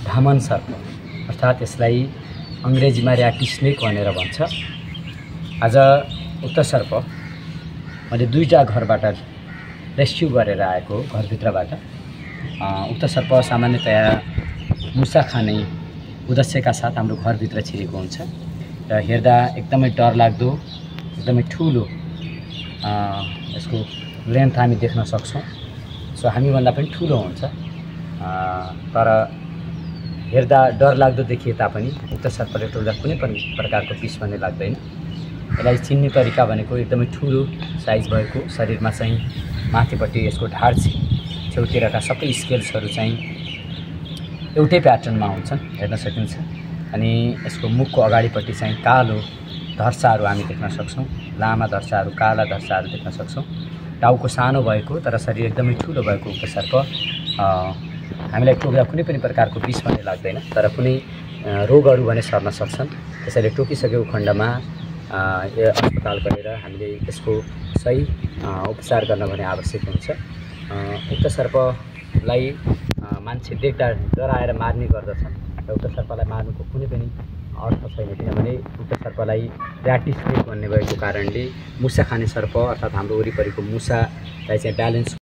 धामन सर्प अर्थात् यसलाई अंग्रेजीमा ऱ्याट स्नेक भनेर भन्छ। आज उक्त सर्प मैले दुईटा घरबाट रेस्क्यु गरेर आएको घरभित्रबाट। उक्त सर्प सामान्यतया मुसा खाने उद्देश्यका साथ हाम्रो घरभित्र छिरेको हुन्छ र हेर्दा एकदमै डरलाग्दो, एकदमै ठुलो यसको लेन्थ हामी देख्न सक्छौं। सो हामीभन्दा पनि ठुलो हुन्छ, तर हेर्दा डरलाग्दो देखिए तापनि उक्त सर्पले टोक्दा कुनै पनि प्रकारको विष भन्ने लाग्दैन। यसलाई चिन्ने तरिका भनेको एकदमै ठुलो साइज भएको, शरीरमा चाहिँ माथिपट्टि यसको ढाड छेउतिरका सबै स्केल्सहरू चाहिँ एउटै प्याटर्नमा हुन्छन्, हेर्न सकिन्छ। अनि यसको मुखको अगाडिपट्टि चाहिँ कालो धर्साहरू हामी देख्न सक्छौं, लामा धर्साहरू, काला धर्साहरू देख्न सक्छौं। टाउको सानो भएको तर शरीर एकदमै ठुलो भएको उक्त सर्प हामीलाई टोक्दा कुनै पनि प्रकारको विष भन्ने लाग्दैन, तर कुनै रोगहरू भने सर्न सक्छन्। त्यसैले टोकिसकेको खण्डमा अस्पताल गएर हामीले यसको सही उपचार गर्न भने आवश्यक हुन्छ। उक्त सर्पलाई मान्छे देख्दा डराएर मार्ने गर्दछन् र उक्त सर्पलाई मार्नुको कुनै पनि अर्थ छैन, किनभने उक्त सर्पलाई ऱ्याट स्नेक भन्ने भएको कारणले मुसा खाने सर्प अर्थात् हाम्रो वरिपरिको मुसालाई चाहिँ ब्यालेन्स